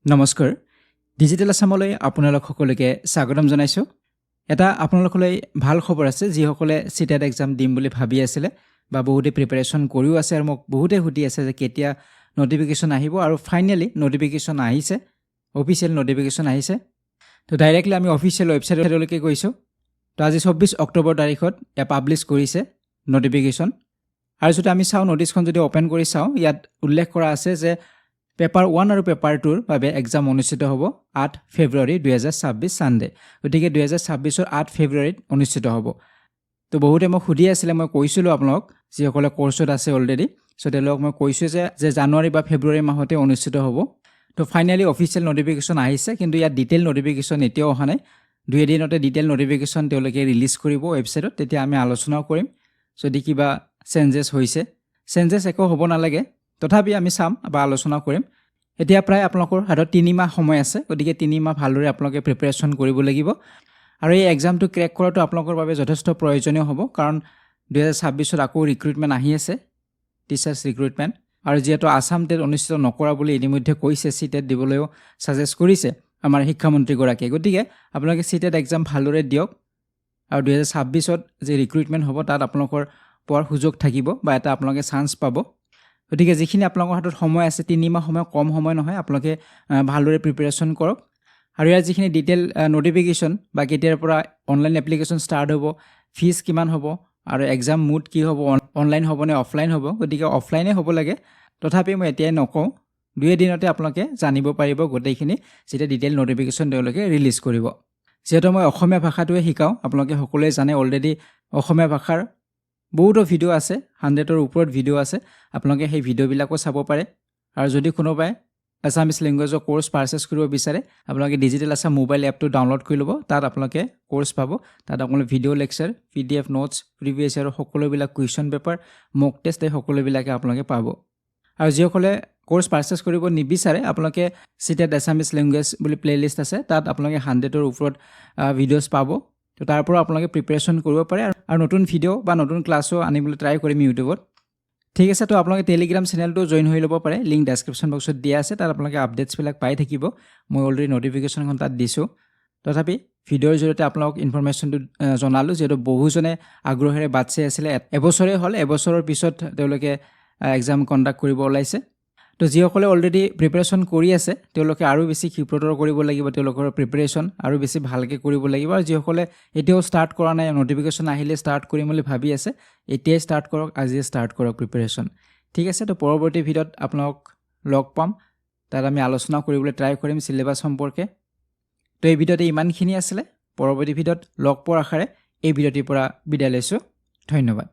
নমস্কাৰ ডিজিটেল আসামলৈ আপোনালোক সকলোকে স্বাগতম জনাইছো এটা আপোনালোকলৈ ভাল খবৰ আছে যিসকলে সিটেট এক্সাম দিম বুলি ভাবি আছিল বা বহুতে প্ৰিপাৰেচন কৰিও আছে আৰু মোক বহুতে সুধি আছে যে কেতিয়া নোটিফিকেশন আহিব আৰু ফাইনালি নোটিফিকেশন আহিছে অফিচিয়েল নোটিফিকেশন আহিছে তো ডাইৰেক্টলি আমি অফিচিয়েল ৱেবছাইটলৈকে গৈছো তো আজি 24 অক্টোবৰ তাৰিখত এ পাবলিশ কৰিছে নোটিফিকেশন আৰু যদি আমি চাও নোটিছখন যদি ওপেন কৰি চাও ইয়াত উল্লেখ কৰা আছে যে পেপাৰ 1 আৰু পেপাৰ 2 ৰ বাবে এক্সাম অনুষ্ঠিত হ'ব 8 ফেব্ৰুৱাৰী 2026 সানডে গতিকে 2026 ৰ 8 ফেব্ৰুৱাৰীত অনুষ্ঠিত হ'ব তো বহুতে মোক সুধি আছিল মই কৈছিলো আপোনাক যিসকলে কোৰ্সত আছে অলৰেডি সো তেওঁলোকক মই কৈছো যে জানুৱাৰী বা ফেব্ৰুৱাৰী মাহতে অনুষ্ঠিত হ'ব তো ফাইনালি অফিচিয়েল নোটিফিকেশন আহিছে কিন্তু ইয়াত ডিটেইল নোটিফিকেশন এতিয়াও অহা নাই দুই এদিনতে ডিটেইল নোটিফিকেশন তেওঁলোকে ৰিলিজ কৰিব ৱেবছাইটত তেতিয়া আমি আলোচনা কৰিম যদি কিবা চেঞ্জেছ হৈছে চেঞ্জেছ একো হ'ব নালাগে তথাপি আমি চাম বা আলোচনা কৰিম এতিয়া প্ৰায় আপোনালোকৰ হাতত 3 মাহ সময় আছে গতিকে 3 মাহ ভালদৰে আপোনালোকে প্ৰিপাৰেচন কৰিব লাগিব আৰু এই এক্সামটো ক্ৰেক কৰাটো আপোনালোকৰ বাবে যথেষ্ট প্ৰয়োজনীয় হ'ব কাৰণ 2026 ত আকৌ ৰিক্ৰুটমেন্ট আহি আছে টিচাৰ্ছ ৰিক্ৰুটমেন্ট আৰু যেহেতু আসাম টেট অনুষ্ঠিত নকৰা বুলি ইতিমধ্যে কৈছে সিটেট দিবলৈও সাজেষ্ট কৰিছে আমাৰ শিক্ষামন্ত্ৰী গৰাকীয়ে গতিকে আপোনালোকে সিটেট এক্সাম ভালদৰে দিয়ক আৰু 2026 ত যে ৰিক্ৰুটমেন্ট হ'ব তাত আপোনালোকৰ পোৱাৰ সুযোগ থাকিব বা এটা আপোনালোকে চান্স পাব গতিকে যিখিনি আপোনালোকৰ হাতত সময় আছে 3 মাহ সময় কম সময় নহয় আপোনালোকে ভালদৰে প্ৰিপাৰেচন কৰক আৰু ইয়াৰ যিখিনি ডিটেইল নোটিফিকেশন বা কেতিয়াৰ পৰা অনলাইন এপ্লিকেশন ষ্টাৰ্ট হ'ব ফিজ কিমান হ'ব আৰু এক্সাম মুড কি হ'ব অনলাইন হ'ব নে অফলাইন হ'ব গতিকে অফলাইনে হ'ব লাগে তথাপি মই এতিয়াই নকওঁ দুই দিনতে আপোনালোকে জানিব পাৰিব গোটেইখিনি যেটা ডিটেইল নোটিফিকেশন তেওঁলোকে ৰিলিজ কৰিব যেহেতু মই অসমীয়া ভাষাটোৱে শিকাও আপোনালোকে সকলোৱে জানে অলৰেডি অসমীয়া ভাষাৰ বহুতো ভিডিও আছে 100ৰ ওপৰত ভিডিও আছে আপোনালোকে সেই ভিডিওবিলাকো চাব পাৰে আৰু যদি কোনোবাই আসামিজ ল্যাঙ্গুৱেজৰ কোৰ্স পাৰচেজ কৰিব বিচাৰে আপোনালোকে ডিজিটেল আসাম মোবাইল এপটো ডাউনলোড কৰি ল'ব তাত আপোনালোকে কোৰ্স পাব তাত আপোনালোকে ভিডিও লেকচাৰ পিডিএফ নোটস প্ৰিভিয়াস ইয়াৰ সকলোবিলাক কুৱেশ্যন পেপাৰ মক টেষ্ট এই সকলোবিলাকে আপোনালোকে পাব আৰু যিসকলে কোৰ্স পাৰচেজ কৰিব নিবিচাৰে আপোনালোকে সিটেট আসামিজ ল্যাঙ্গুৱেজ বুলি প্লেলিষ্ট আছে তাত আপোনালোকে 100ৰ ওপৰত ভিডিওস পাব তো তাৰ পৰা আপোনালোকে প্ৰিপাৰেচন কৰিব পাৰে আৰু নতুন ভিডিও বা নতুন ক্লাসও আনিবলৈ ট্ৰাই কৰিম ইউটিউবত ঠিক আছে তো আপোনালোকে টেলিগ্ৰাম চেনেলটো জয়েন হৈ ল'ব পাৰে লিংক ডেসক্ৰিপচন বক্সত দিয়া আছে তাত আপোনালোকে আপডেটছ বিলাক পাই থাকিব মই অলৰেডি নোটিফিকেশনখন তাত দিছো তথাপি ভিডিওৰ জৰিয়তে আপোনালোক ইনফৰমেশনটো জনালো যেটো বহুজনে আগ্ৰহেৰে বাটছে আছিল এবছৰে হল এবছৰৰ পিছত তেওঁলোকে এক্সাম কণ্ডাক্ট কৰিব ওলাইছে তো যিসকলে অলৰেডি প্ৰিপাৰেচন কৰি আছে তেওঁলোকে আৰু বেছি ক্ষিপ্ৰতৰ কৰিব লাগিব তেওঁলোকৰ প্ৰিপাৰেচন আৰু বেছি ভালকে কৰিব লাগিব আৰু যিসকলে এতিয়াও ষ্টাৰ্ট কৰা নাই নোটিফিকেশন আহিলে ষ্টাৰ্ট কৰিম বুলি ভাবি আছে এতিয়া ষ্টাৰ্ট কৰক আজি ষ্টাৰ্ট কৰক প্ৰিপাৰেচন ঠিক আছে তো পৰৱৰ্তী ভিডিওত আপোনাক লগ পাম তাত আমি আলোচনা কৰিবলৈ ট্ৰাই কৰিম সিলেবাস সম্পৰ্কে তো এই ভিডিওতে ইমানখিনি আছিল পৰৱৰ্তী ভিডিওত লগ পোৱাৰ আশাৰে এই ভিডিওটিৰ পৰা বিদায় লৈছো ধন্যবাদ